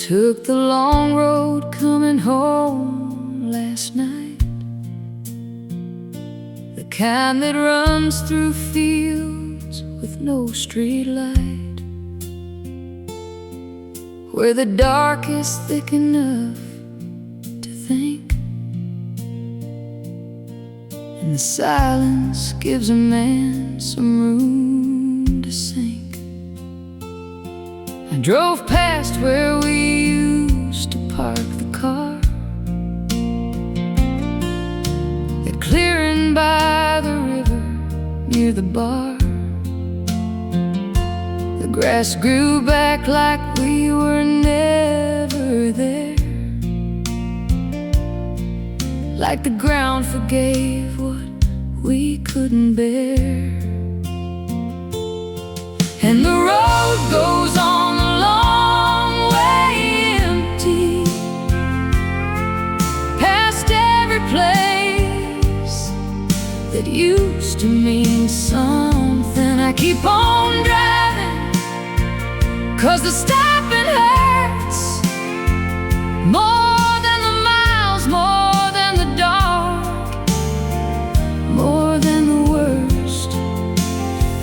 took the long road coming home last night, the kind that runs through fields with no street light, where the dark is thick enough to think, and the silence gives a man some room to sink. I drove past where we used to park the car, that clearing by the river near the bar. The grass grew back like we were never there, like the ground forgave what we couldn't bear. And the road goes on a long way empty, past every place that used to mean something. I keep on driving, 'cause the stopping hurts more than the miles, more than the dark, more than the worst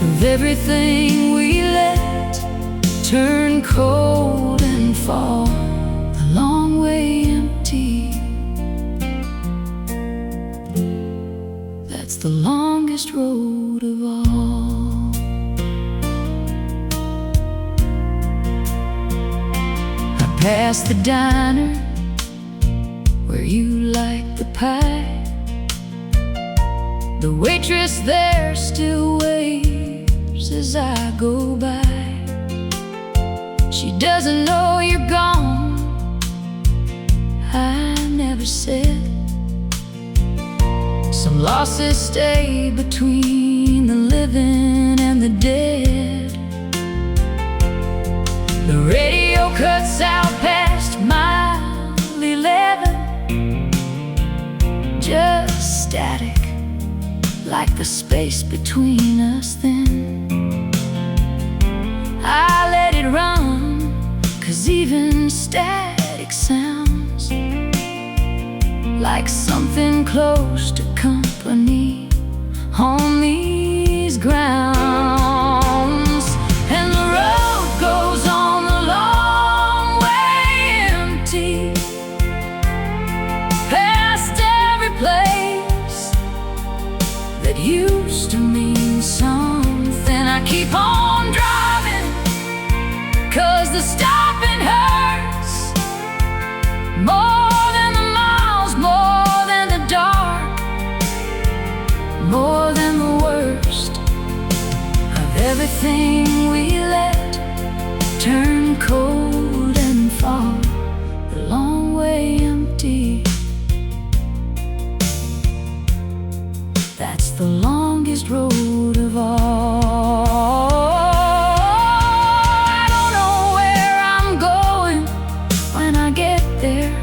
of everything we let turn cold and fall the long way empty. That's the longest road of all. I passed the diner where you like the pie. The waitress there still waves as I go by. She doesn't know you're gone, I never said. Some losses stay between the living and the dead. The radio cuts out past mile 11, just static, like the space between us then. I let it run, 'cause even static sounds like something close to company on these grounds. And the road goes on a long way empty, past every place that used to mean something. I keep on driving, 'cause the stopping hurts more than the miles, more than the dark, more than the worst of everything we let turn cold and fall the long way empty. That's the longest road of all. I don't know where I'm going when I get there.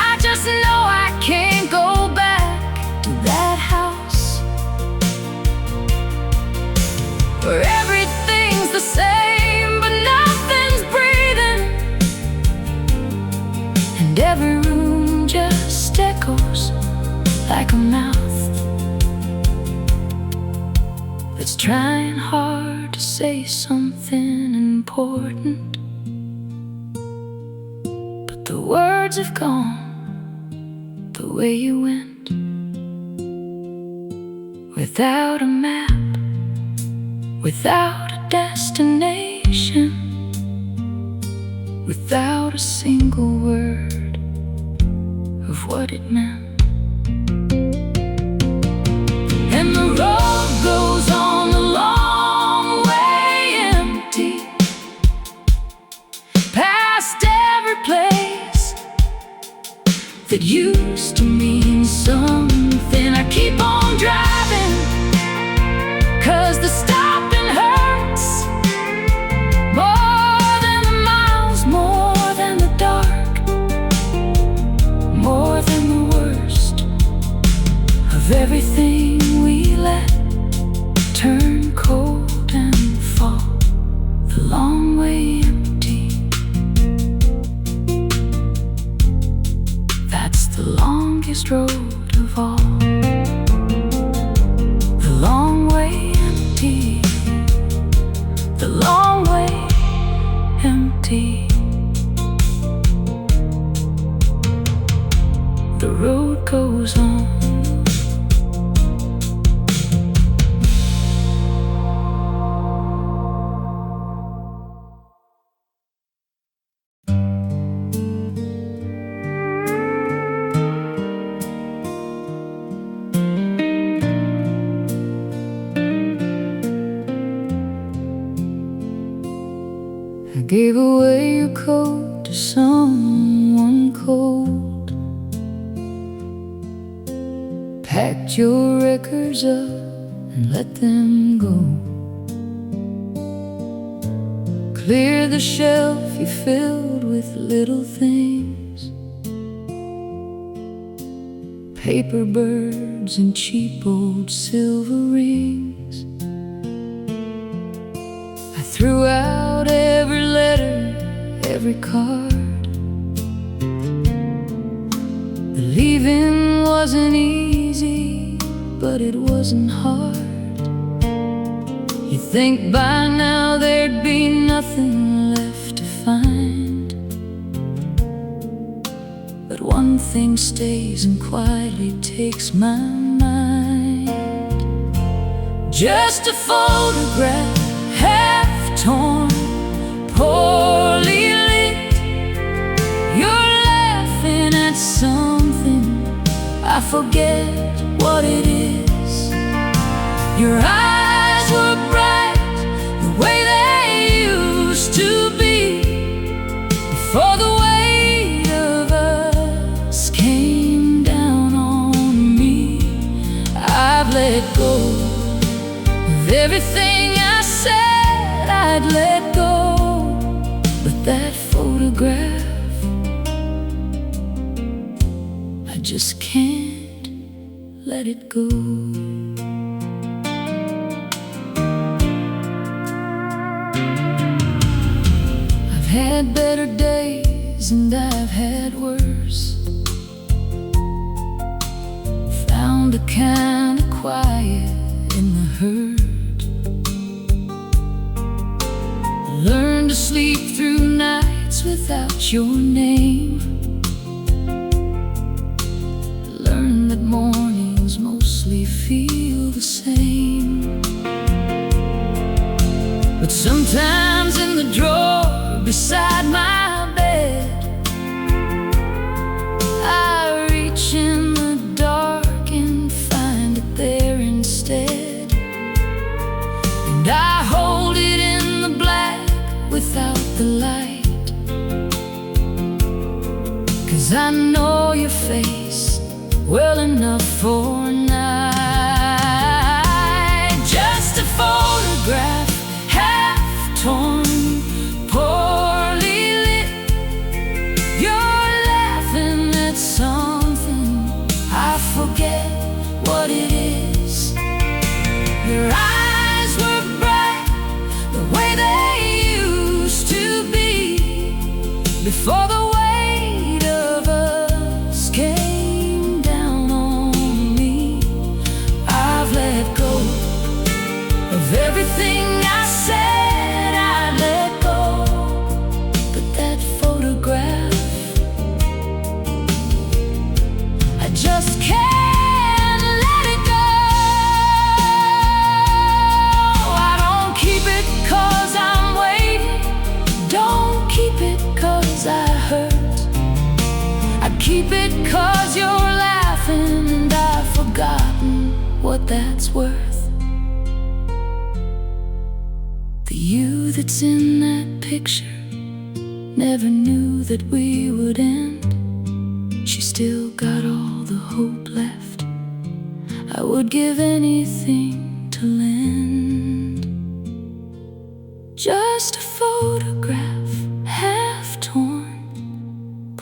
I just know I can't go back to that house where everything's the same but nothing's breathing, and every room just echoes like a mouth that's trying hard to say something important, but the words have gone the way you went, without a map, without a destination, without a single word of what it meant. And the road goes on a long way empty, past every place that used to mean something. I keep on driving, 'cause the stopping hurts more than the miles, more than the dark, more than the worst of everything we let turn cold and fall the long way empty. longest road of all, the long way empty, the long way empty. The road goes on. I gave away your coat to someone cold, packed your records up and let them go, cleared the shelf you filled with little things, paper birds and cheap old silver rings. I threw out every letter, every card. The leaving wasn't easy, but it wasn't hard. You think by now there'd be nothing left to find, but one thing stays and quietly takes my mind. Just a photograph, half torn, poorly lit. You're laughing at something, I forget what it is. Your eyes were bright, the way they used to be, before the weight of us came down on me. I've let go of everything I said I'd let go, but that photograph, I just can't let it go. I've had better days and I've had worse, found a kind of quiet in the hurt, learned to sleep through nights without your name, learned that mornings mostly feel the same. But sometimes in the drawer beside my bed, I reach in the dark and find it there instead, and I hold it in the black without the light, 'cause I know your face well enough for a night. Just a photograph, half torn, poorly lit. You're laughing at something, I forget what it is. Your eyes were bright, the way they used to be, before the weight of us came down on me. I've let go of everything I said I'd let go, but that photograph, I just can't let it go. I don't keep it 'cause I'm waiting, don't keep it 'cause I hurt. I keep it 'cause you're laughing and I've forgotten what that's worth. The you that's in that picture never knew that we would end. She still got all the hope left, I would give anything to lend. Just a photograph, half torn,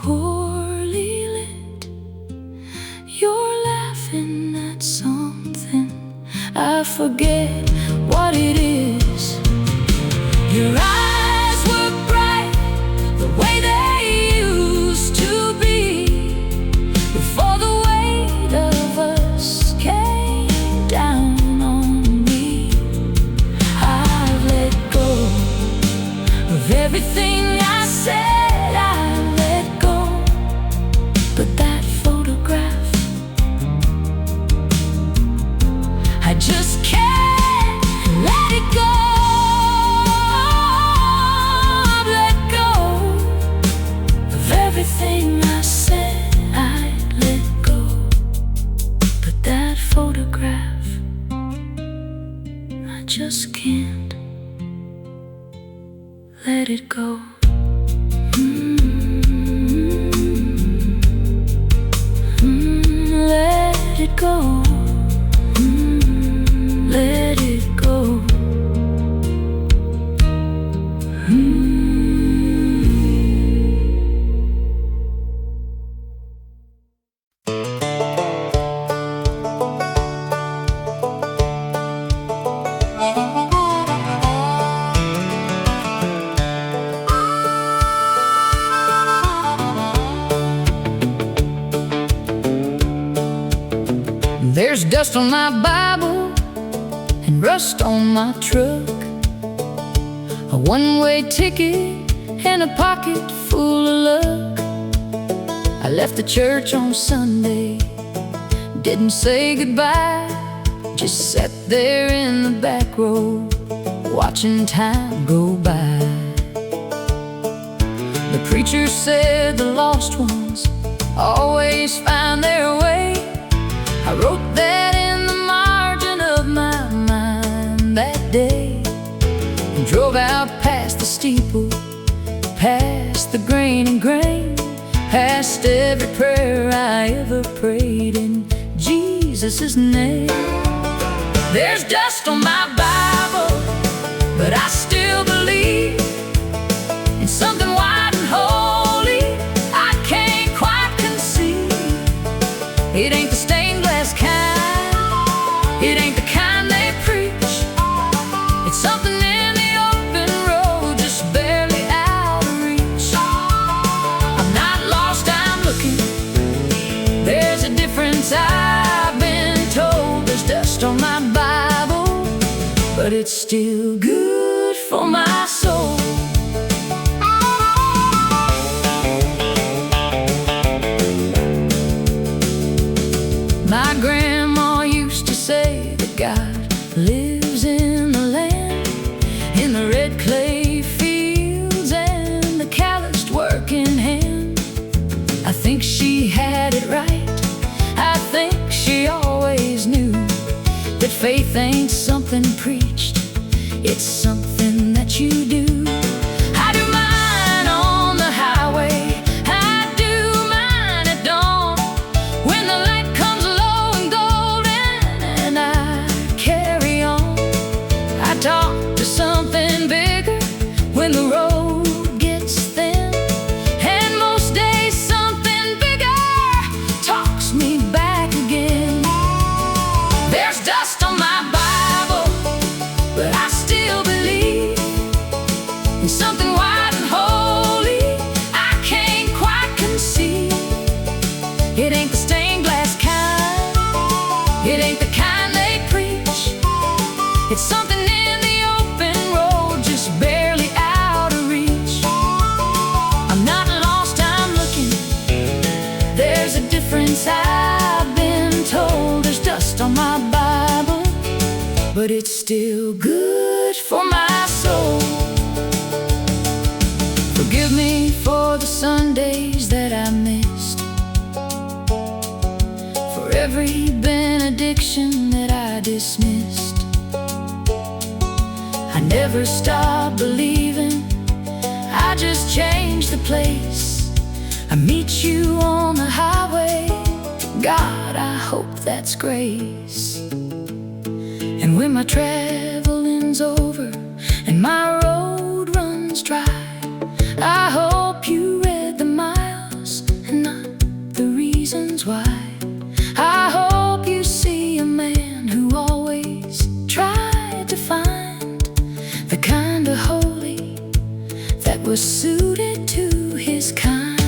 poorly lit. You're laughing at something, I forget what it is. Your eyes were bright, the way they used to be, before the weight everything I said I'd let go, but that photograph, I just can't let it go. Let it go. Let it go. There's dust on my Bible and rust on my truck, a one-way ticket and a pocket full of luck. I left the church on Sunday, didn't say goodbye, just sat there in the back row, watching time go by. The preacher said the lost ones always find their way. I wrote that in the margin of my mind that day, and drove out past the steeple, past the grain and grain, past every prayer I ever prayed in Jesus' name. There's dust on my Bible, but I still believe in something wide and holy I can't quite conceive. It ain't the stained glass kind, it ain't the kind they preach. It's something in the open road, just barely out of reach. I'm not lost, I'm looking. There's a difference I've been told. There's dust on my Bible, but it's still good for my soul. My grandma used to say that God lives in the land, in the red clay fields and the calloused working hand. I think she had it right. I think she always knew that faith ain't something preached, it's something that you do. I do mine on the highway, I do mine at dawn, when the light comes low and golden and I carry on. I talk to something bigger when the road gets thin, and most days something bigger talks me back again. There's dust on my Bible, but I still believe in something wide and holy I can't quite conceive. It ain't the stained glass kind, it ain't the kind they preach. It's something in the open road, just barely out of reach. I'm not lost, I'm looking. There's a difference I've been told. There's dust on my Bible, but it's still good for my soul. Forgive me for the Sundays that I missed, for every benediction that I dismissed. I never stopped believing, I just changed the place. I meet you on the highway, God, I hope that's grace. And when my traveling's over and my road runs dry, I hope you read the miles and not the reasons why. I hope you see a man who always tried to find the kind of holy that was suited to his kind.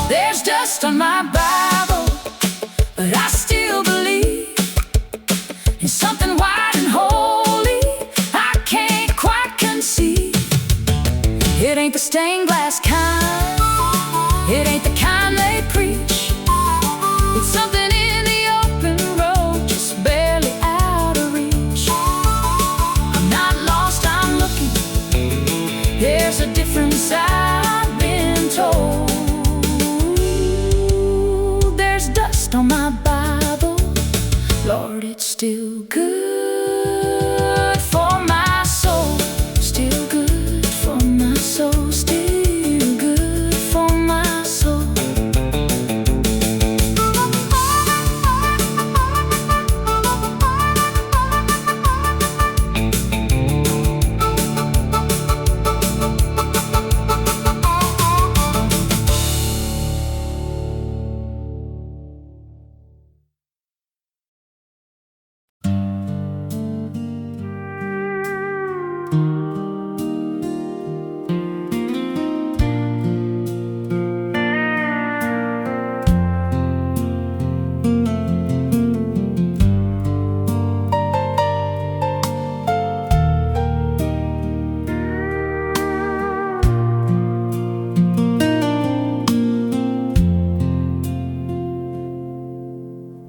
There's dust on my Bible, but I still believe in something wide and holy I can't quite conceive. It ain't the stained glass kind, it ain't the kind they preach. It's something still good for my soul, still good for my soul, still good for my soul.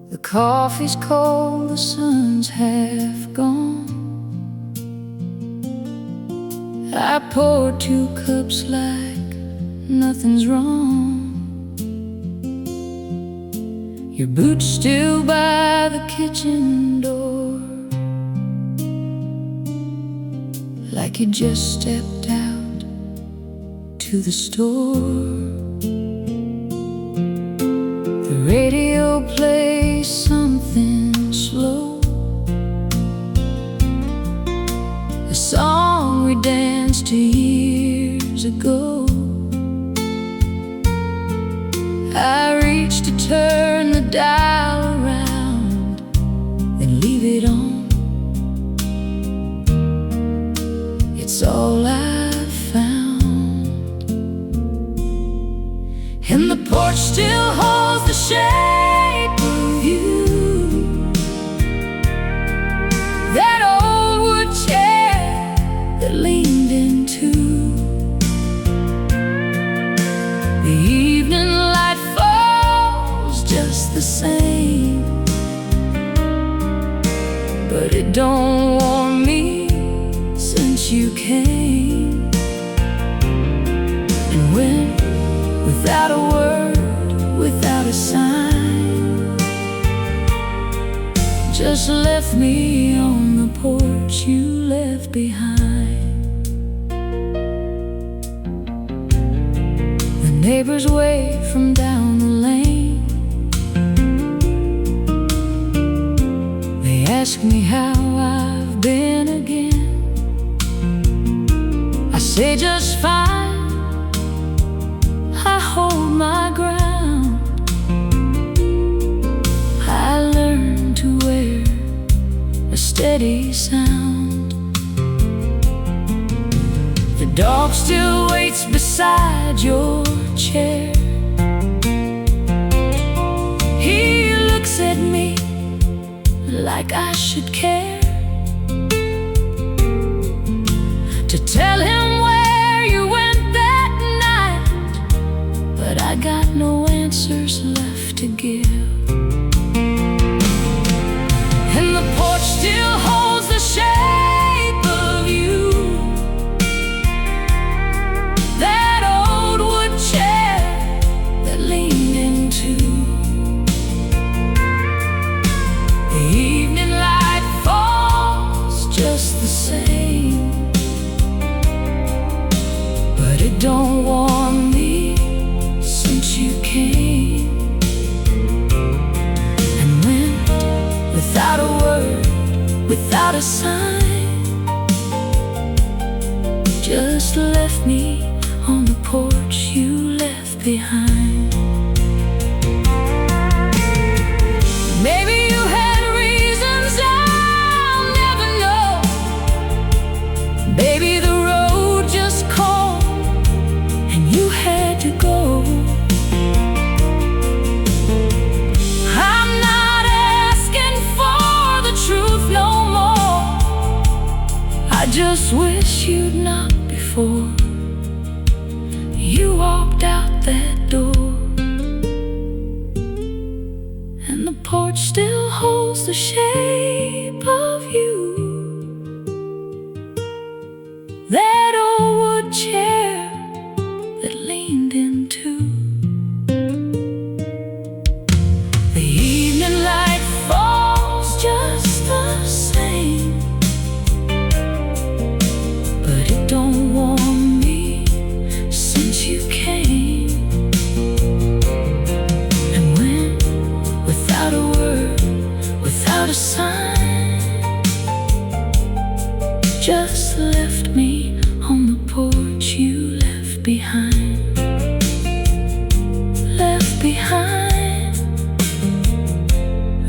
The coffee's cold, the sun's half gone. I poured 2 cups like nothing's wrong. Your boots still by the kitchen door, like you just stepped out to the store. The radio plays something slow, a song we danced to years ago. I reach to turn the dial around, then leave it on. It's all I've found, and the porch still holds the shape of you. That old wood chair that leaned into the evening light falls just the same, but it don't warm me since you came. And when, without a word, without a sign, just left me on the porch you left behind. The neighbors wave from down the lane. They ask me how I've been again. I say just fine, I hold my ground. I learned to wear a steady sound. The dog still waits beside your chair. He looks at me like I should care, to tell him where you went that night, but I got no answers left to give. And the porch still holds the shape of you. That old wood chair that leaned into the evening light falls just the same, but it don't warm me since you came. And went without a word, without a sign, just left me on the porch you left behind. Maybe you had reasons I'll never know. Baby, the road just called and you had to go. I'm not asking for the truth no more. I just wish you'd knocked before you walked out that door. And the porch still holds the shape of you. That old wood chair that leaned into the evening light falls just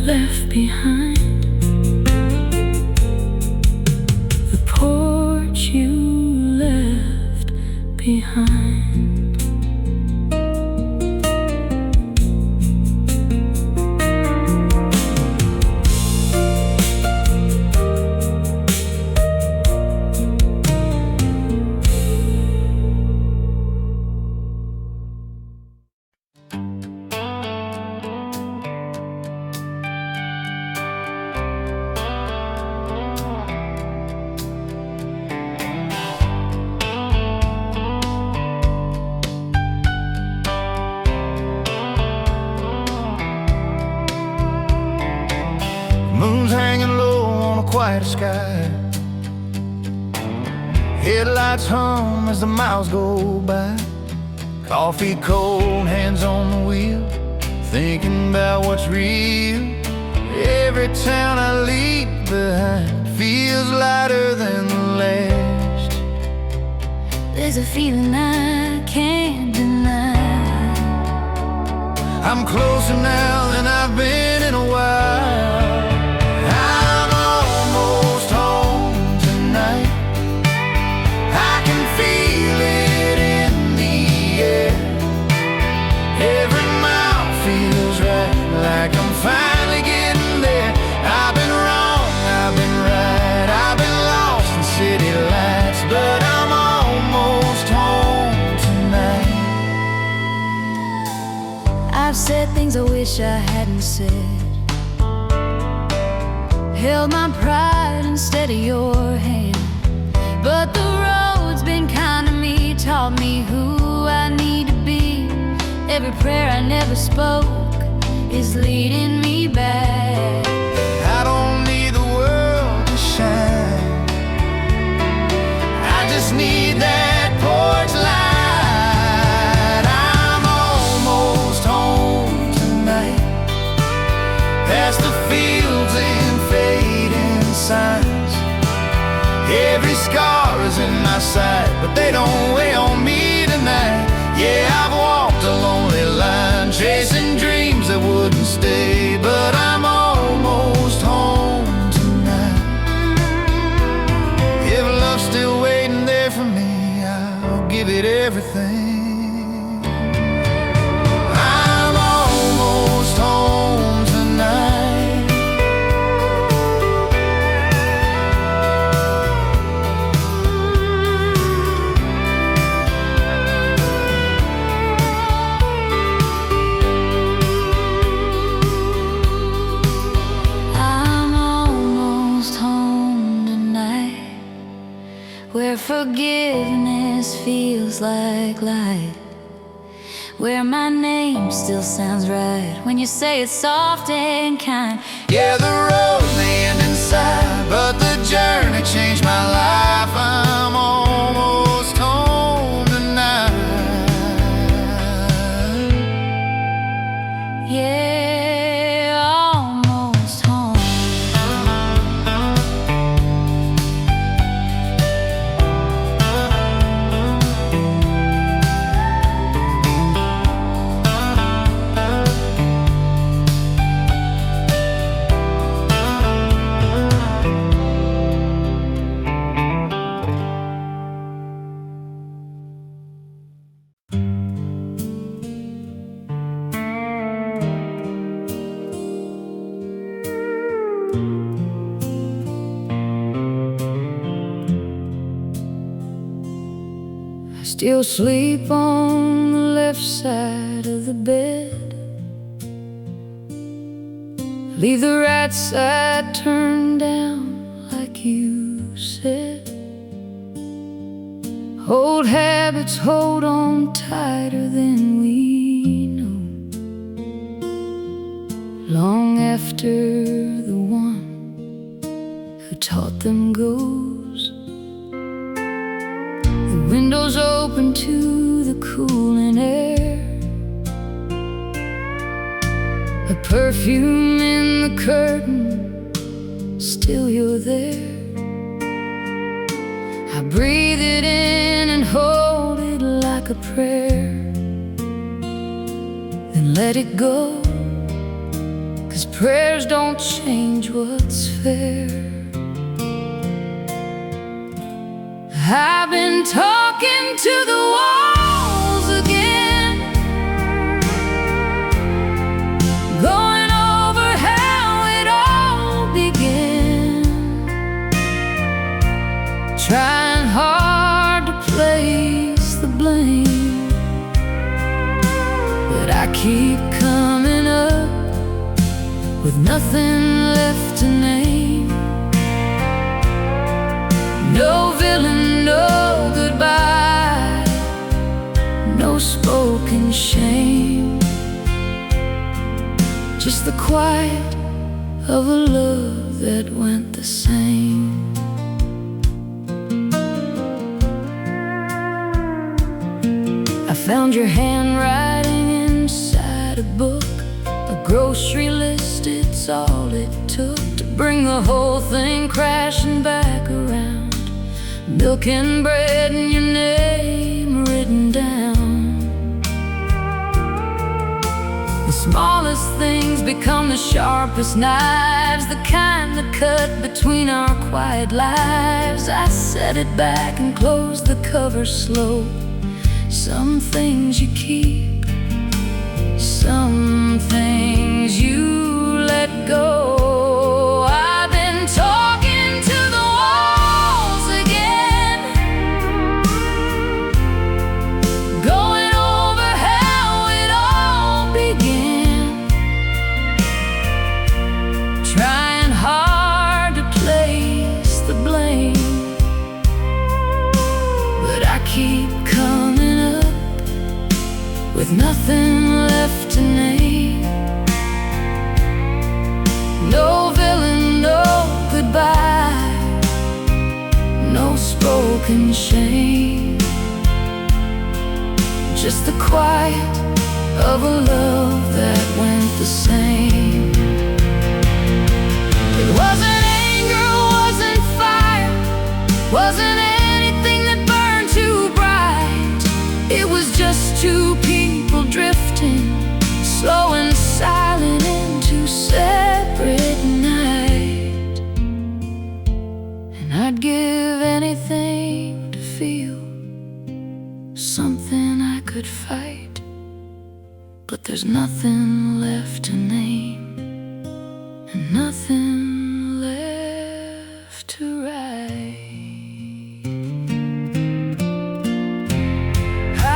left behind, the porch you left behind. Moon's hanging low on a quiet sky. Headlights hum as the miles go by. Coffee cold, hands on the wheel, thinking about what's real. Every town I leave behind feels lighter than the last. There's a feeling I can't deny. I'm closer now than I've been in a while. I'm almost home tonight. I can feel it in the air. Every mile feels right, like I'm finally getting there. I've been wrong, I've been right, I've been lost in city lights, but I'm almost home tonight. I've said things I wish I hadn't said, held my pride instead of your hand, but the road's been kind to me, taught me who I need to be. Every prayer I never spoke is leading me back. I don't need the world to shine, I just need that porch light. I'm almost home tonight, past the fields and fading signs. Every scar is in my sight, but they don't weigh on me tonight. Yeah, I've walked a lonely line, chasing dreams that wouldn't stay, but I'm almost home tonight. If love's still waiting there for me, I'll give it everything. I'm almost home tonight. I'm almost home tonight, where forgiveness feels like light, where my name still sounds right when you say it's soft and kind. Yeah, the road may end inside, but the journey changed my life. I'm almost home tonight. Yeah, almost home. Still sleep on the left side of the bed, leave the right side turned down like you said. Old habits hold on tighter than we know, long after the one who taught them goes. The windows open to the cooling air, a perfume in the curtain, still you're there. I breathe it in and hold it like a prayer, then let it go, 'cause prayers don't change what's fair. I've been talking to the walls again, going over how it all began, trying hard to place the blame, but I keep coming up with nothing left to name. No villain, no goodbye, no spoken shame, just the quiet of a love that went the same. I found your handwriting inside a book, a grocery list, it's all it took to bring the whole thing crashing back around. Milk and bread and your name written down. The smallest things become the sharpest knives, the kind that cut between our quiet lives. I set it back and closed the cover slow. Some things you keep, some things you let go. I've been talking to the walls again, going over how it all began, trying hard to place the blame, but I keep coming up with nothing left to name. No villain, no goodbye, no spoken shame, just the quiet of a love that went the same. It wasn't anger, wasn't fire, wasn't anything that burned too bright. It was just two people drifting, slow and silent into separate night. And I'd give anything to feel something I could fight, but there's nothing left to name and nothing left to write.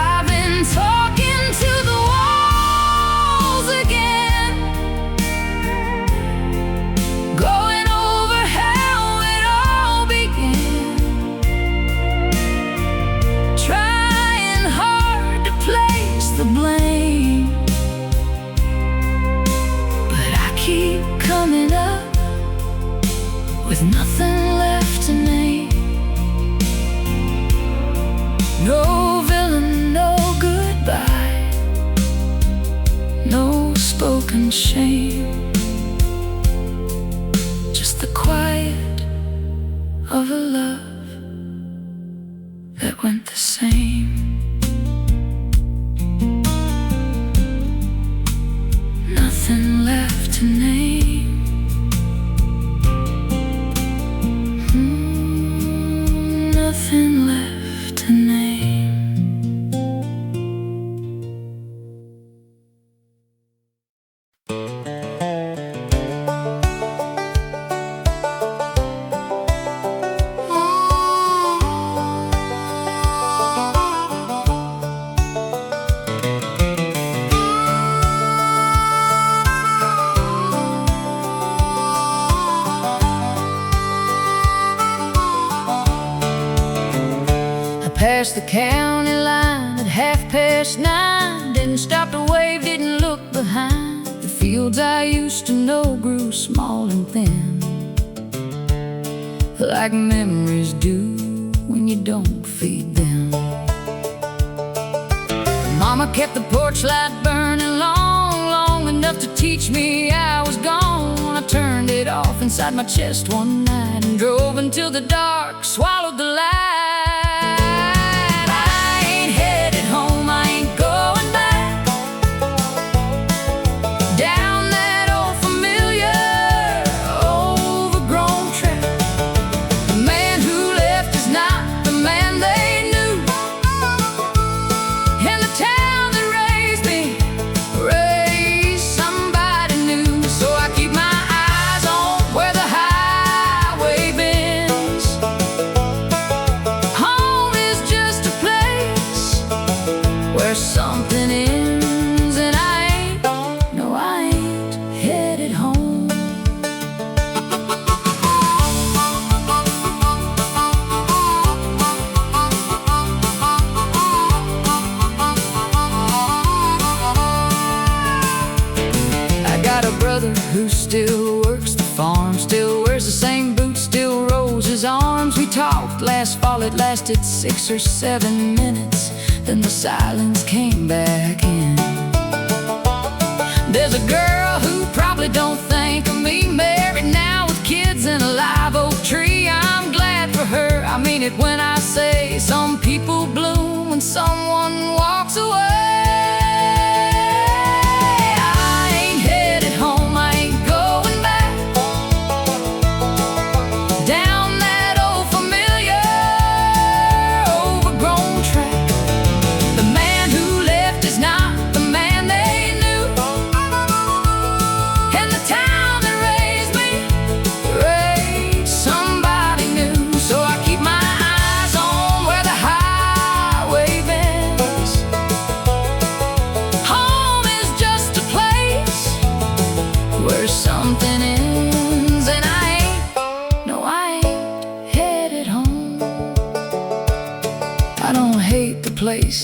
I've been talking to the walls again, going over how it all began, trying hard to place the blame, but I keep coming up with nothing left to name. No villain, no goodbye, no spoken shame, just the quiet of a love that went the same. Nothing left to name. Nothing left to name. Past the county line at 9:30, didn't stop to wave, didn't look behind. The fields I used to know grew small and thin, like memories do when you don't feed them. Mama kept the porch light burning long, long enough to teach me I was gone. I turned it off inside my chest one night and drove until the dark swallowed the light. Down that old familiar asphalt. It lasted 6 or 7 minutes, then the silence came back in. There's a girl who probably don't think of me, married now with kids and a live oak tree. I'm glad for her, I mean it when I say some people bloom when someone walks away.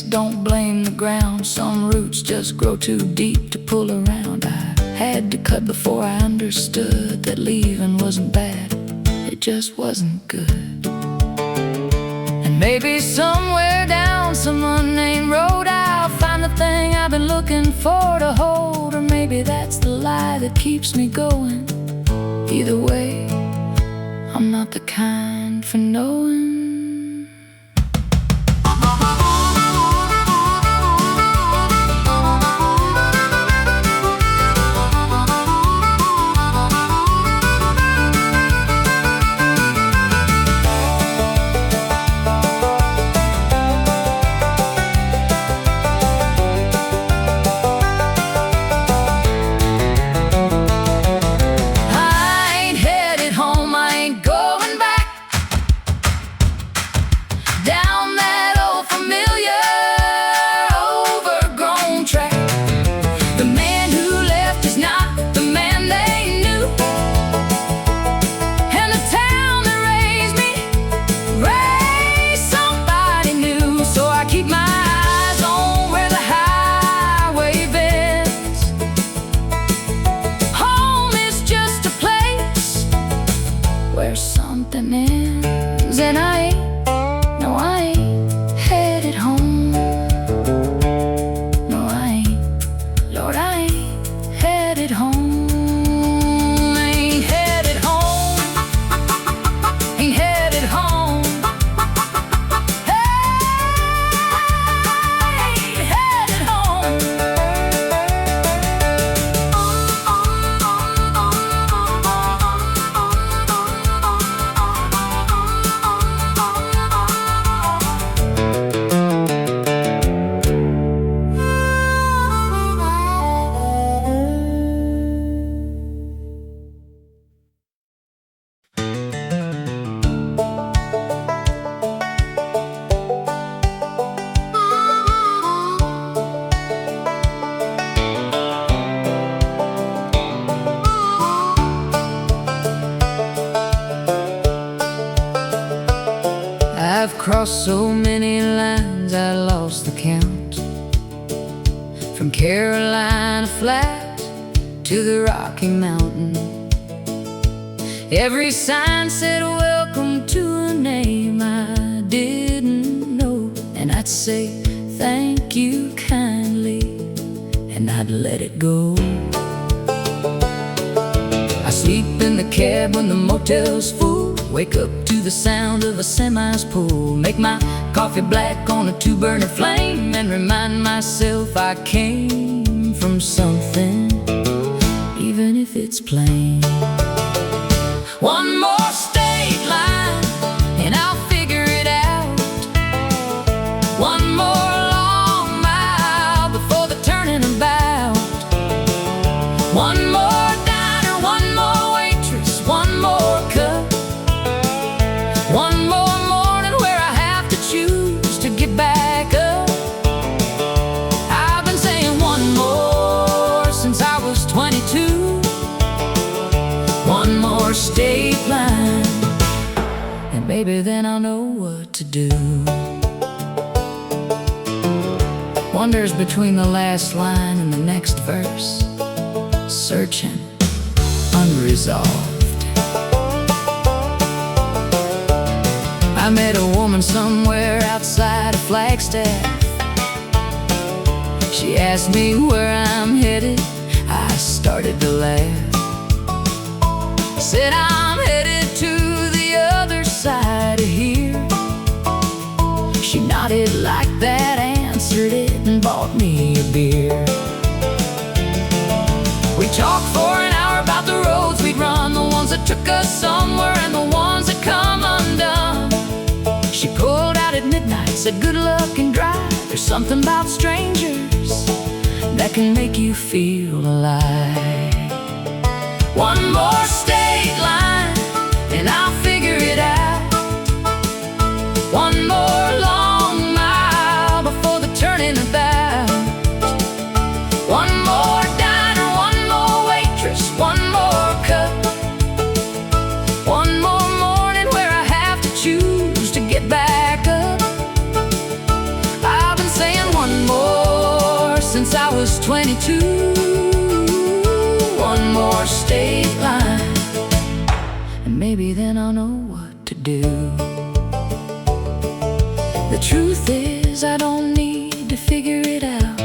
Don't blame the ground, some roots just grow too deep to pull around. I had to cut before I understood that leaving wasn't bad, it just wasn't good. And maybe somewhere down some unnamed road I'll find the thing I've been looking for to hold. Or maybe that's the lie that keeps me going. Either way, I'm not the kind for knowing. I've crossed so many lines I lost the count. From Carolina flat to the Rocky Mountain, every sign said welcome to a name I didn't know. And I'd say thank you kindly, and I'd let it go. I sleep in the cab when the motel's full, wake up to the sound of a semi's pull, make my coffee black on a 2-burner flame, and remind myself I came from something, even if it's plain. One more state line and I'll figure it out. One more long mile before the turning about. One more diner, one more waitress, one more cup. One more morning where I have to choose to get back up. I've been saying one more since I was 22. One more state line, and maybe then I'll know what to do. Wanders between the last line and the next verse, searching, unresolved. I met a woman woman somewhere outside of Flagstaff. She asked me where I'm headed. I started to laugh. Said I'm headed to the other side of here. She nodded like that, answered it, and bought me a beer. We talked for an hour about the roads we'd run, the ones that took us somewhere and the ones that come undone. She pulled out at midnight, said good luck and drive. There's something about strangers that can make you feel alive. One more state line and I'll figure it out. One more long mile before the turning about. One more diner, one more waitress, one more cup. One more morning where I have to choose to get back up. I've been saying one more since I was 22. One more state line, and maybe then I'll know what to do. The truth is I don't need to figure it out.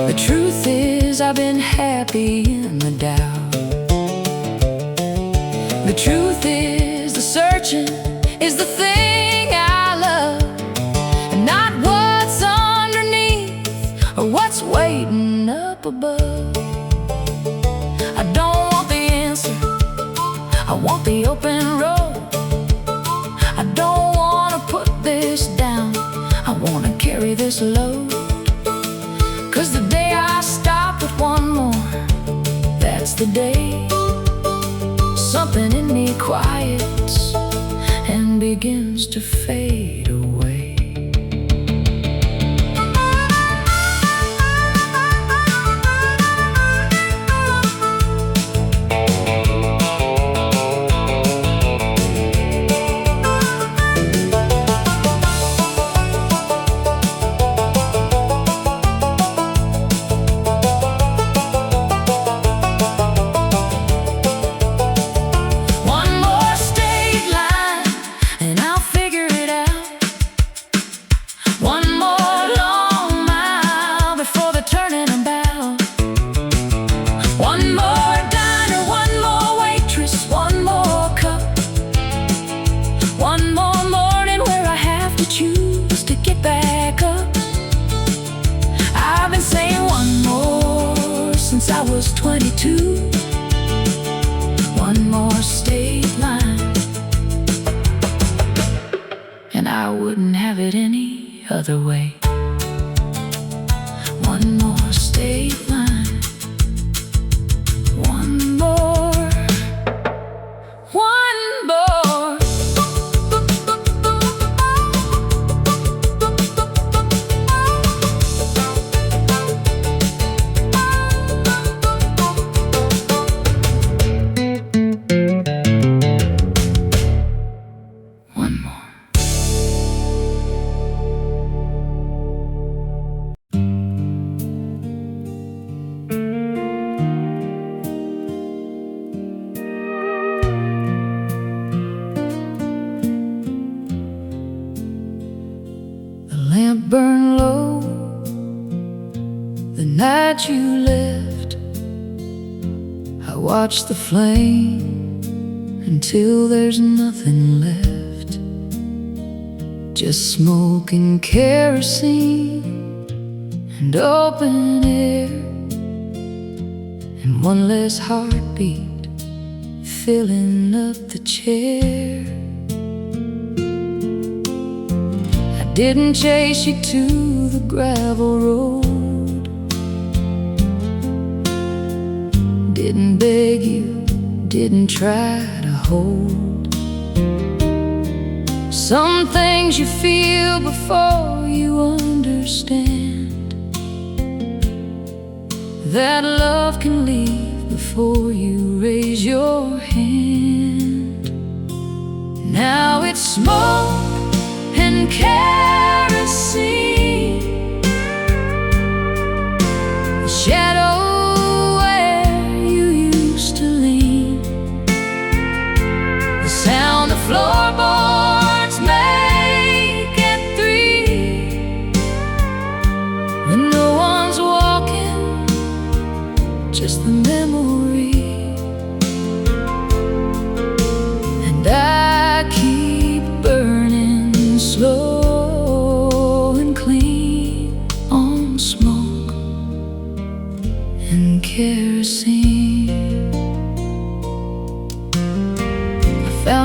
The truth is I've been happy in the doubt. The truth is the searching is the thing I love, and not what's underneath or what's waiting up above. I don't want the answer, I want the open road. I don't want to put this down, I want to carry this load. 'Cause the day I stop with one more, that's the day something in me quiets and begins to fade away. Since I was 22, one more state line, and I wouldn't have it any other way. One more state line, one more, one more. Burn low the night you left. I watched the flame until there's nothing left, just smoke and kerosene and open air, and one less heartbeat filling up the chair. Didn't chase you to the gravel road, didn't beg you, didn't try to hold. Some things you feel before you understand that love can leave before you raise your hand. Now it's smoke and kerosene, the shadow where you used to lean, the sound of floorboards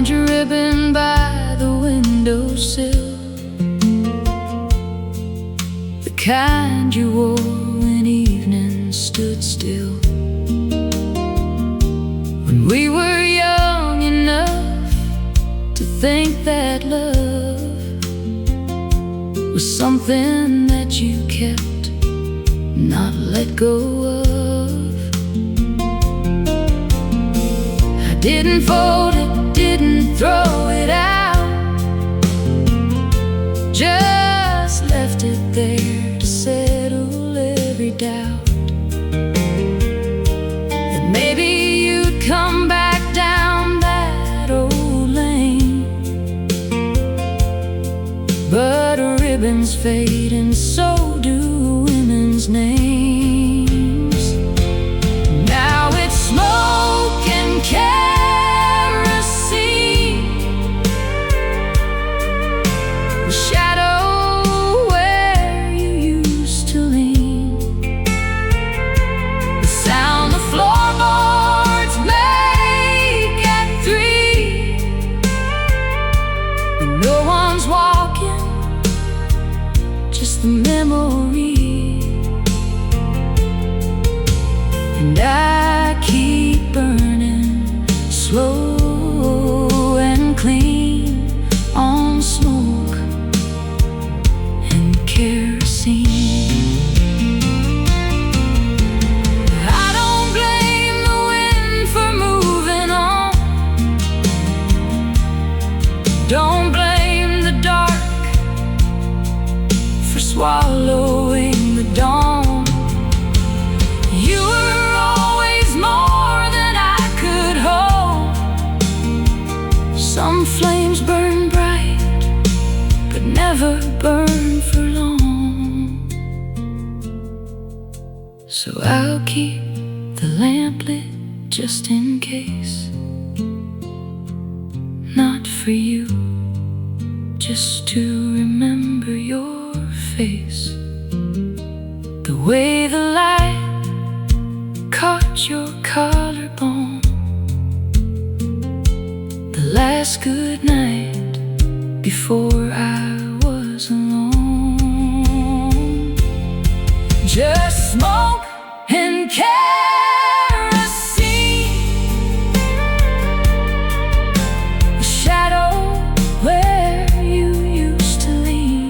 found your ribbon by the windowsill, the kind you wore when evening stood still. When we were young enough to think that love was something that you kept, not let go of. I didn't fold it, didn't throw it out, just left it there to settle every doubt. That maybe you'd come back down that old lane, but ribbons fade and so do women's names. Now it's smoke and kerosene, the shadow where you used to lean, the sound the floorboards make at 3, when no one's walking, just the memory. And I keep burning slow and clean on smoke and kerosene. I don't blame the wind for moving on, don't blame the dark for swallowing the dawn. You were always more than I could hold. Some flames burn bright, but never burn for long. So I'll keep the lamp lit just in case, not for you, just to remember your face. The way the light caught your collarbone, the last good night before I was alone. Just smoke and kerosene, the shadow where you used to lean,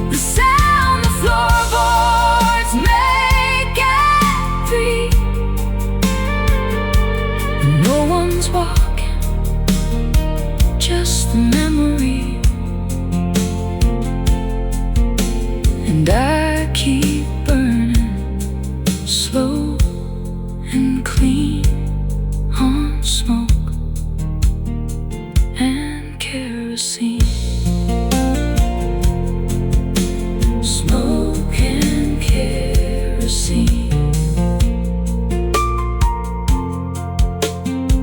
the sound the floorboards make at 3, no one's walking, just the memory. And I keep burning slow and clean on smoke and kerosene. Smoke and kerosene,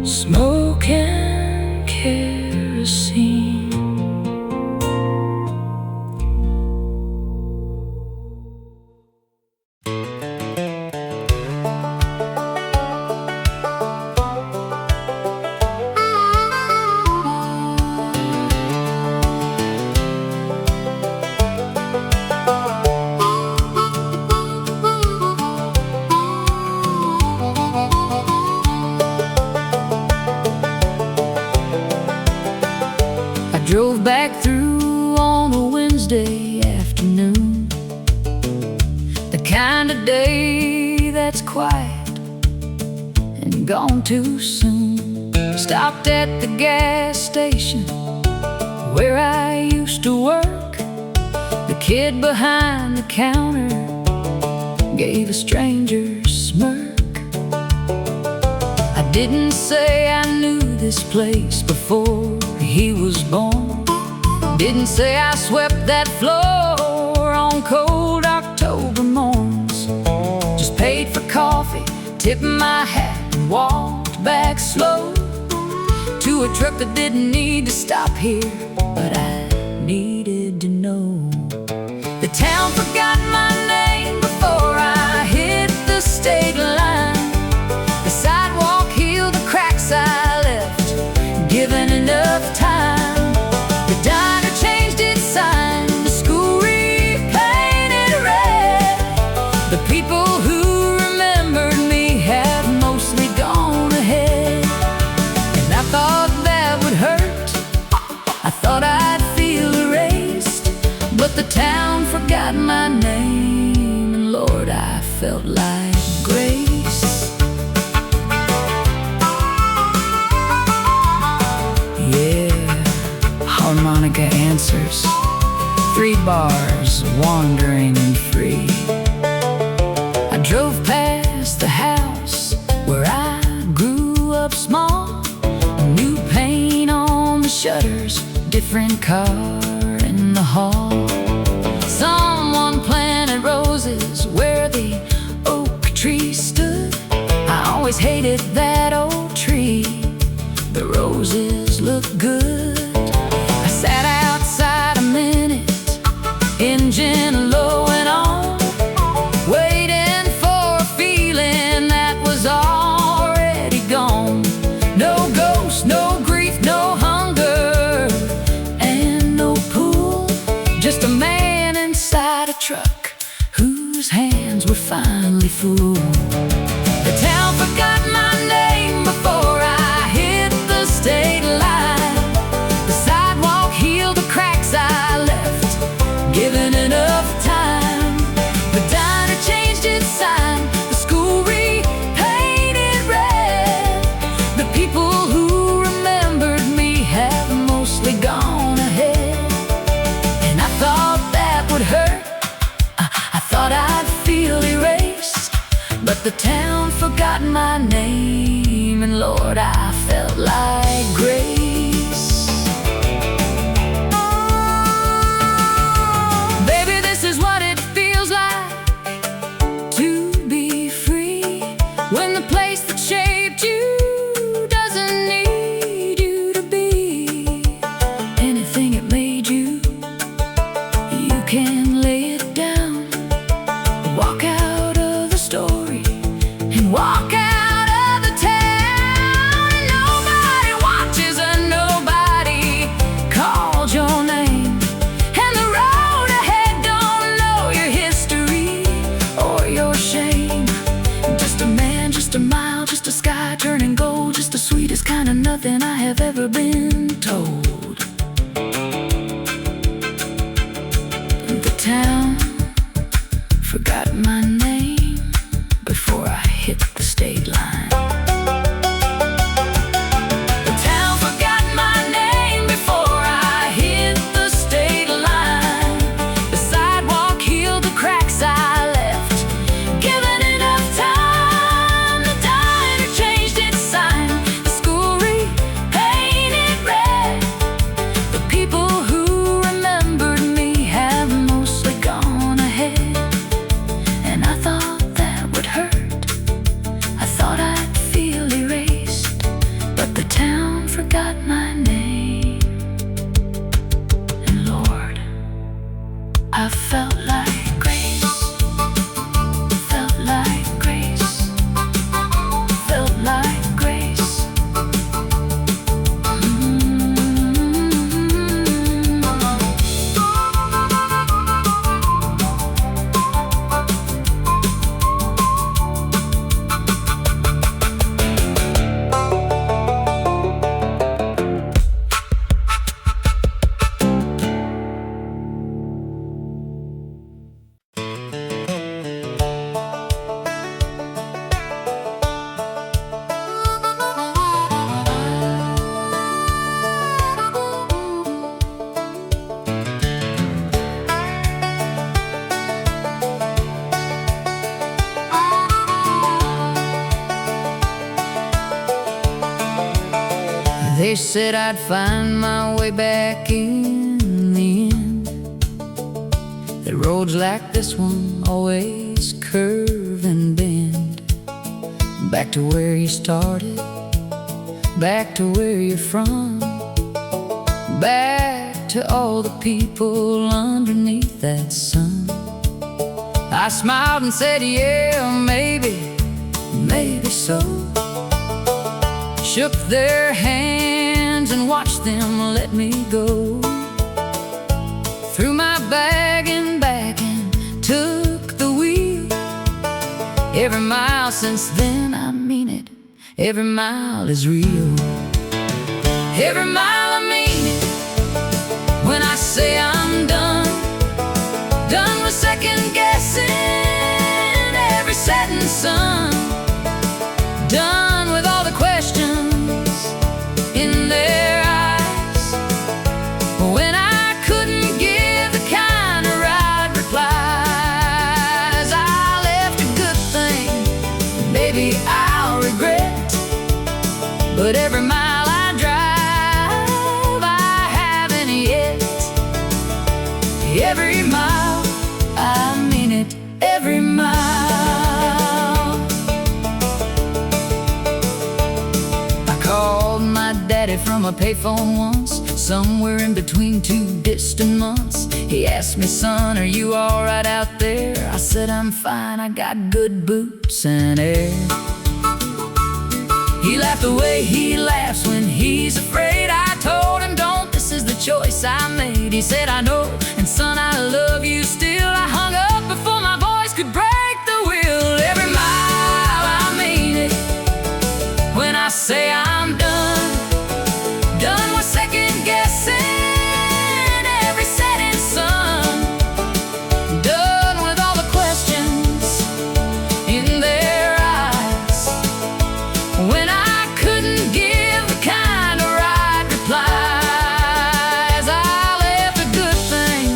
smoke and kerosene. I drove back through on a Wednesday afternoon, the kind of day that's quiet and gone too soon. Stopped at the gas station where I used to work. The kid behind the counter gave a stranger a smirk. I didn't say I knew this place before he was born. Didn't say I swept that floor on cold October morns. Just paid for coffee, tipped my hat, and walked back slow to a truck that didn't need to stop here, but I needed to know. The town forgot my name before I hit the state line. The sidewalk healed the cracks I left bars, wandering and free. I drove past the house where I grew up small. New paint on the shutters, different car in the hall. Someone planted roses where the oak tree stood. I always hated that old tree. The roses look good. I sat outside a minute, engine low and on, waiting for a feeling that was already gone. No ghost, no grief, no hunger, and no pool. Just a man inside a truck whose hands were finally full. The town forgot my name before I hit the state line. The sidewalk healed the cracks I left, given enough time. The diner changed its sign, the school repainted red. The people who remembered me have mostly gone ahead. And I thought that would hurt, I thought I'd feel erased. But the town forgot my name, and Lord, I felt like grace. Baby, this is what it feels like to be free, when the place that shaped you doesn't need you to be anything it made you. You can lay it down, walk out of the story, and walk out of the town. And nobody watches and nobody calls your name. And the road ahead don't know your history or your shame. Just a man, just a mile, just a sky turning gold, just the sweetest kind of nothing I have ever been told. The town forgot my name before I hit the state line. The town forgot my name before I hit the state line. The sidewalk healed the cracks I left, given enough time. The diner changed its sign, the school repainted red. The people who remembered me have mostly gone ahead. And I thought that would hurt, I thought I'd feel erased. But the town forgot my name, and Lord, I felt like grace. Felt like grace. Felt like grace. They said I'd find my way back in the end, that roads like this one always curve and bend. Back to where you started, back to where you're from, back to all the people underneath that sun. I smiled and said, yeah, maybe, maybe so. Shook their hands and watched them let me go. Threw my bag and back and took the wheel. Every mile since then, I mean it, every mile is real. Every mile I mean it, when I say I'm done. Done with second guessing every setting sun. Done with all the questions in their eyes, when I couldn't give the kind But every mile I drive, I haven't yet. Every mile, I mean it, every mile. I called my daddy from a payphone once, somewhere in between two distant months. He asked me, son, are you alright out there? I said, I'm fine, I got good boots and air. He laughed the way he laughs when he's afraid. I told him, don't, this is the choice I made. He said, I know, and son, I love you still. I hung up before my voice could break the wheel. Every mile, I mean it, when I say I'm done. Done with second guessing every setting sun. Done with all the questions in their eyes, when I couldn't give the kind of right replies. I left a good thing,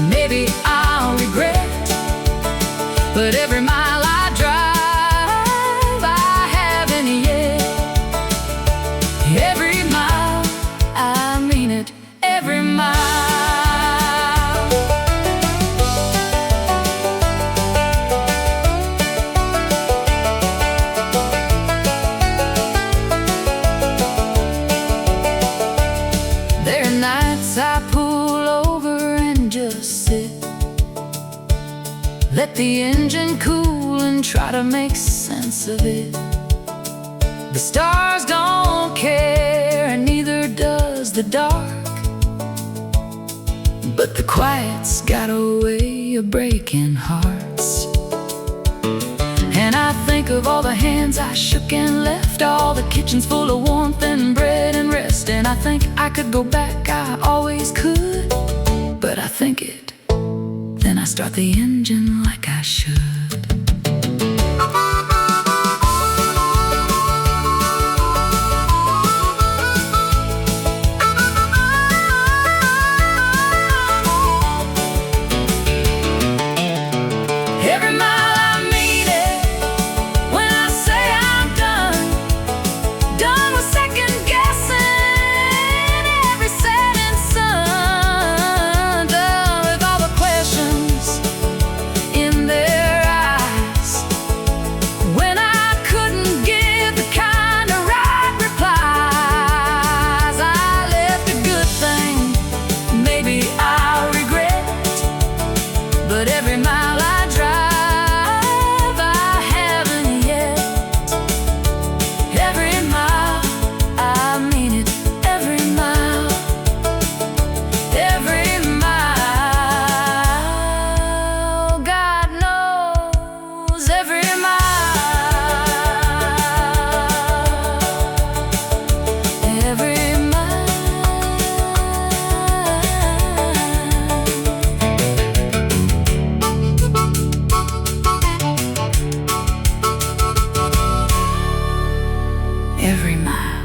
maybe I'll regret. But every mile I drive, I haven't yet. Every mile, I mean it, every mile. There are nights I pull over and just sit, let the engine cool and try to make sense of it. The stars don't care, and neither does the dark. But the quiet's got a way of breaking hearts. And I think of all the hands I shook and left, all the kitchens full of warmth and bread and rest. And I think I could go back, I always could. But I think it, then I start the engine like I should. Every mile, I mean it, when I say I'm done. Done with second guessing every setting sun. Done with all the questions in their eyes, when I couldn't give the kind of right replies. I left a good thing, maybe I'll regret. But every mile I drive, I haven't yet. Every mile, I mean it, every mile. Every mile, God knows, every mile. Every mile. Every mile.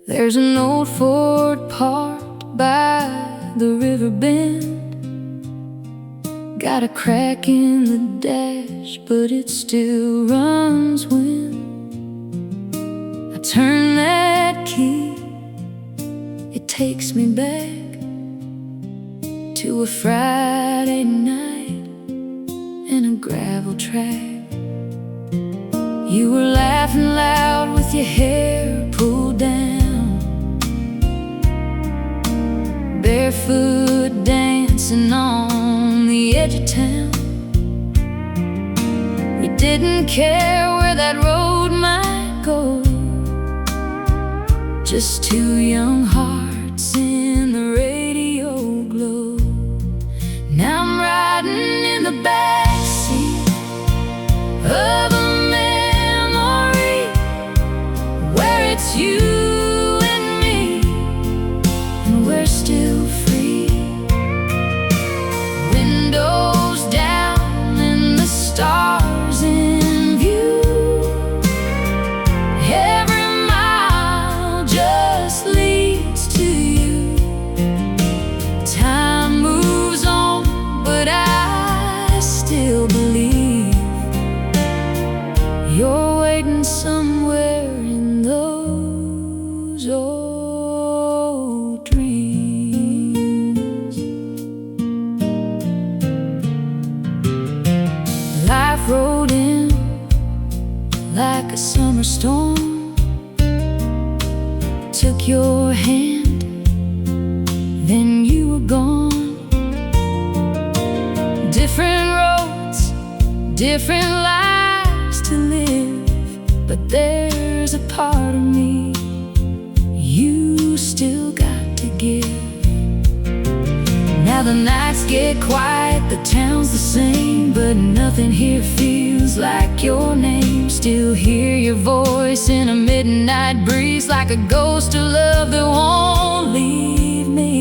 There's an old Ford parked by the river bend. Got a crack in the dash, but it still runs when I turn that key. It takes me back to a Friday night in a gravel track. You were laughing loud with your hair pulled down, barefoot dancing on the edge of town. You didn't care where that road might go, just two young hearts in the radio glow. Now I'm riding in the backseat of a memory where it's you and me, and we're still free. Windows down and the stars in view. Every mile, song, took your hand, then you were gone. Different roads, different lives to live, but there's a part of me you still got to give. Now the nights get quiet, the town's the same, but nothing here feels like your name. Still hear your voice in a midnight breeze, like a ghost of love that won't leave me.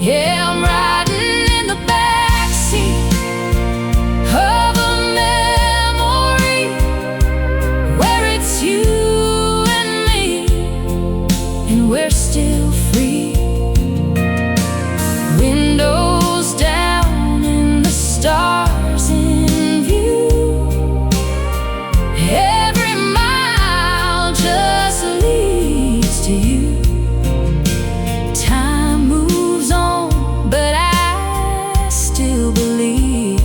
Yeah, I'm riding in the backseat of a memory where it's you and me, and we're still free. Windows down and the stars in view. Every mile just leads to you. Time moves on, but I still believe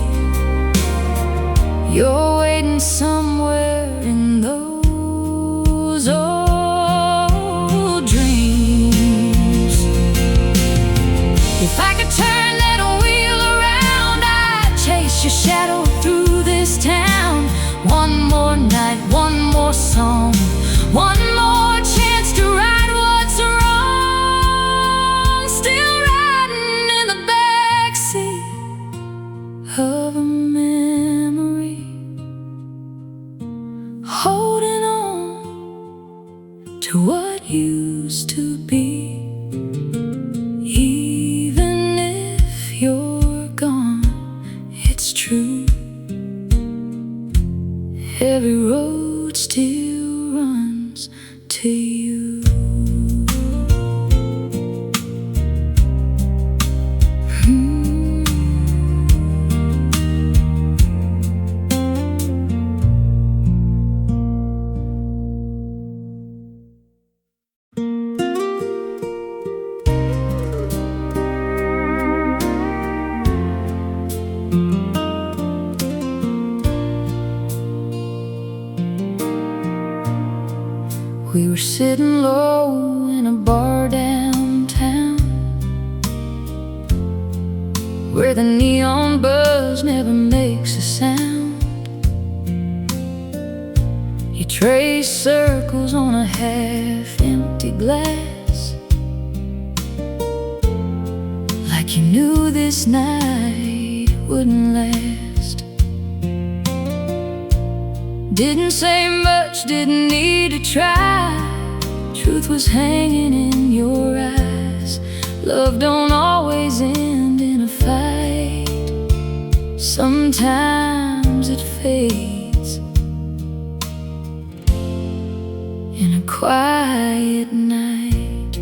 you're waiting somewhere in those old dreams. If I could turn that wheel around, I'd chase your shadow through this town. One more night, one more song, one more chance to right what's wrong. Still riding in the backseat of a memory, holding on to what used to be. Even if you're gone, it's true. Every road still runs to you. We were sitting low in a bar downtown, where the neon buzz never makes a sound. You trace circles on a half-empty glass, like you knew this night wouldn't last. Didn't say much, didn't need to try. Truth was hanging in your eyes. Love don't always end in a fight. Sometimes it fades in a quiet night.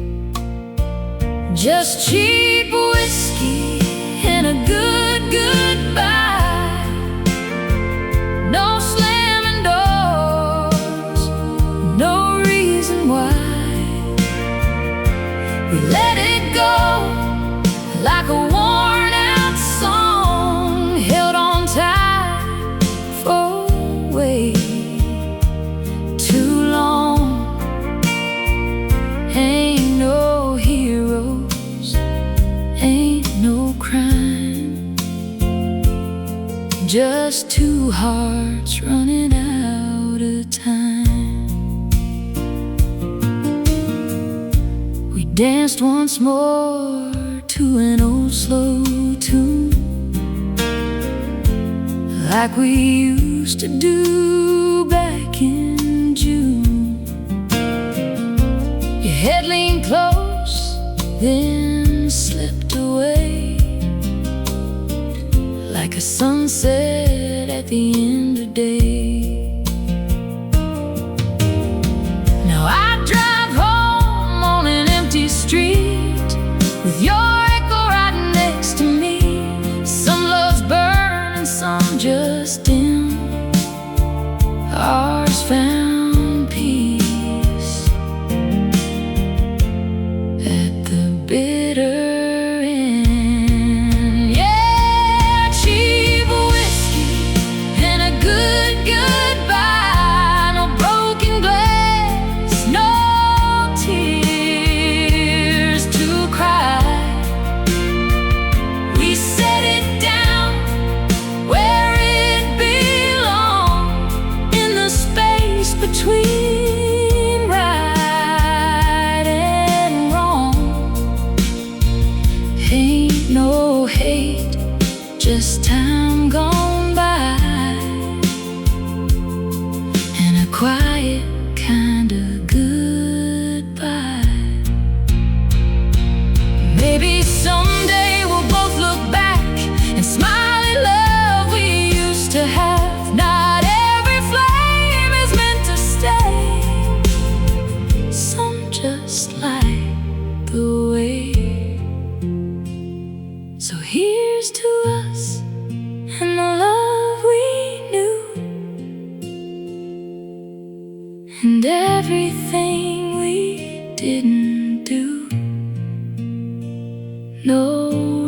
Just cheap whiskey and a good goodbye. No slamming doors, no reason why. We let it go like a worn out song, held on tight for way too long. Ain't no heroes, ain't no crime, just two hearts running out of time. We danced once more to an old slow tune, like we used to do back in June. Your head leaned close, then slipped away, like a sunset at the end of day. Now I drive home on an empty street with your echo right next to me. Some loves burn and some just dim. Ours found peace at the big quiet kind of goodbye. Maybe someday we'll both look back and smile at love we used to have. Not every flame is meant to stay. Some just light the way. So here's to us and the love we knew, and everything we didn't do. No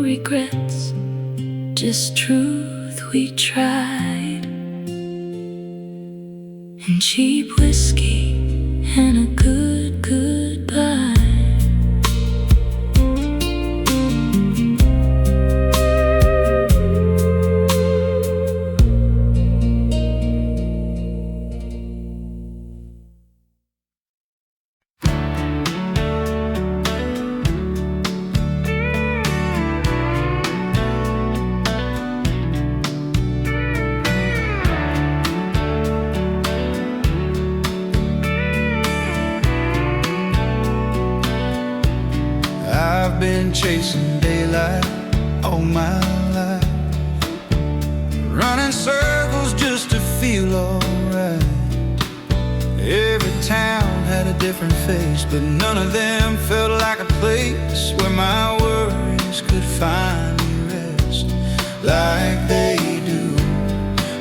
regrets, just truth we tried, and cheap whiskey and a good goodbye. I've been chasing daylight all my life, running circles just to feel alright. Every town had a different face, but none of them felt like a place where my worries could find me rest like they do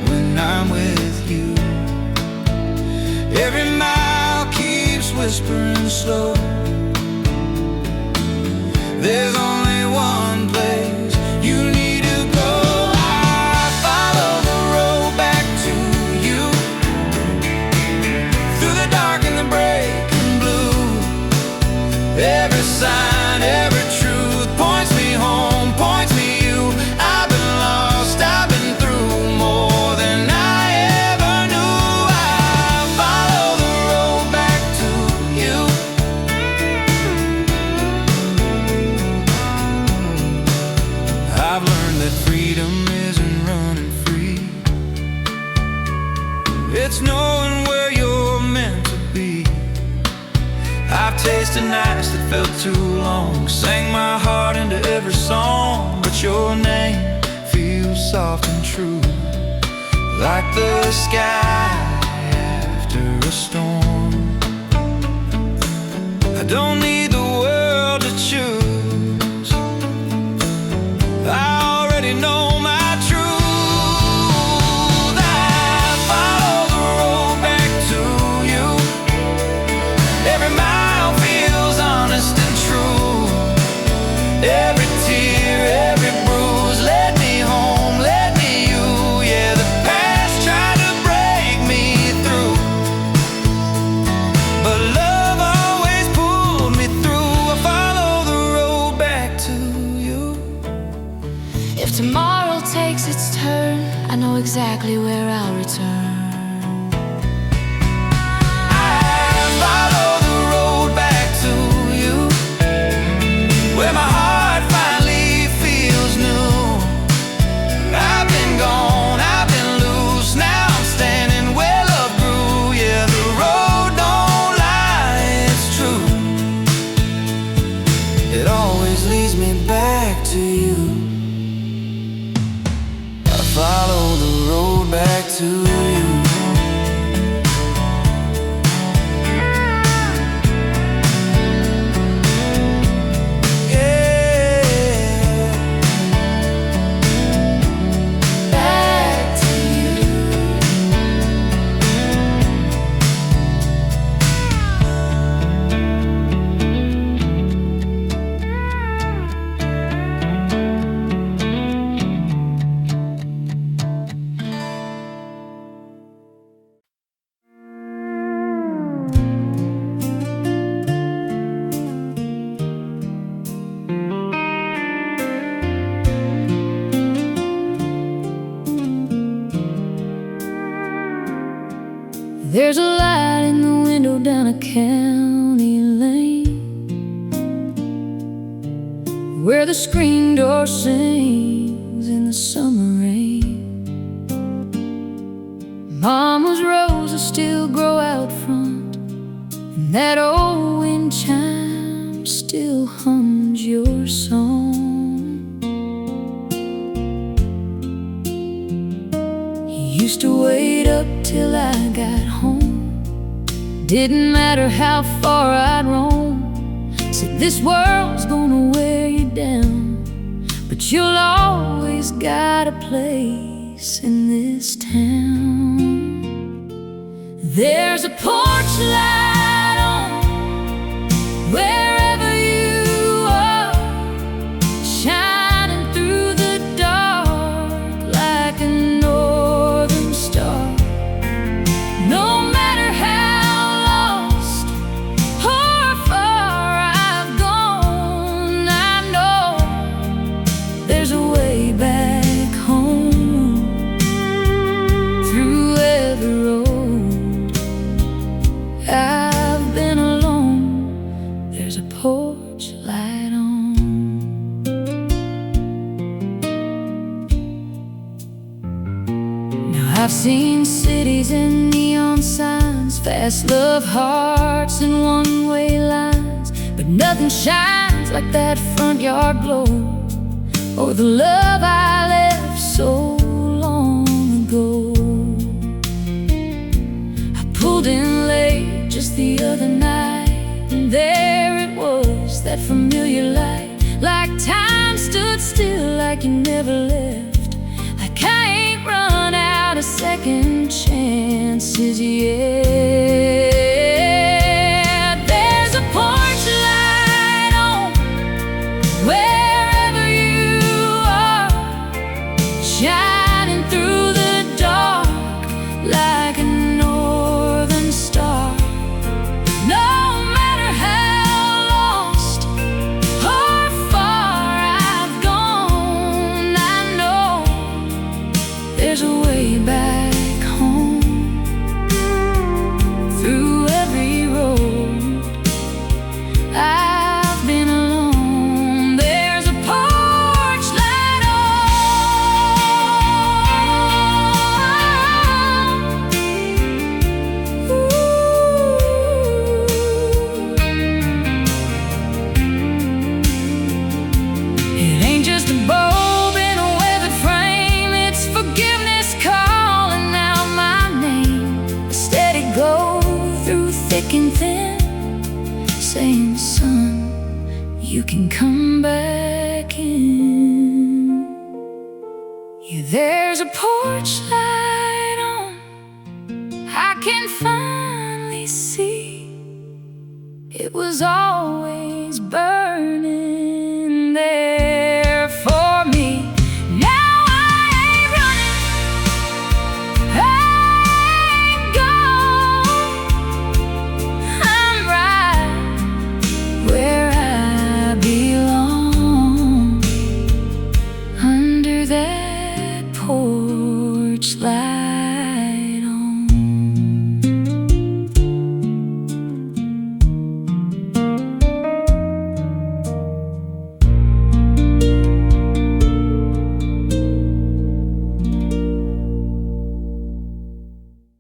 when I'm with you. Every mile keeps whispering slow. There's only one place you need to go. I follow the road back to you, through the dark and the breaking blue. Every sign, every truth points me home, points me you. I've been lost, I've been through more than I ever knew. I follow the road back to you. I've learned that freedom isn't running free, it's knowing where you're meant to be. I've tasted nights that felt too long, sang my heart into every song, but your name feels soft and true, like the sky after a storm. I don't need the world to choose, I already know my truth. I follow the road back to you. Every mile feels honest and true. Every tear, every bruise led me home, led me you. Yeah, the past tried to break me through, but love always pulled me through. I follow the road back to you. If tomorrow takes its turn, I know exactly where I'll return. I follow the road back to you, where my heart finally feels new. I've been gone, I've been loose, now I'm standing where love grew. Yeah, the road don't lie, it's true. It always leads me back to you. I follow the road back to you. Yeah, Back to you. There's a light in the window down a county lane, where the screen door sings in the summer rain. Mama's roses still grow out front, and that old wind chime still hums your song. You used to wait up till I got home. Didn't matter how far I'd roam. Said this world's gonna wear you down, but you'll always got a place in this town. There's a porch light on wherever you are, shining through the dark like a northern star. No matter how lost or far I've gone, I know there's a way back home through every road. I've been alone, there's a porch light on. Now I've seen cities and neon signs, fast love hearts and one-way lines, but nothing shines like that front yard glow, or the love I left so long ago. I pulled in late just the other night, and there it was, that familiar light. Like time stood still, like you never left, like I ain't run out of second chances yet. There's a porch light on wherever you are, shining through the dark like a northern star. No matter how lost or far I've gone, I know there's a way back home through every road. I've been alone, there's a porch light on. Ooh. It ain't just a bulb in a weathered frame, it's forgiveness calling out my name. A steady glow through thick and thin, saying, son, you can come back in. Yeah, there's a porch light on, I can finally see it was always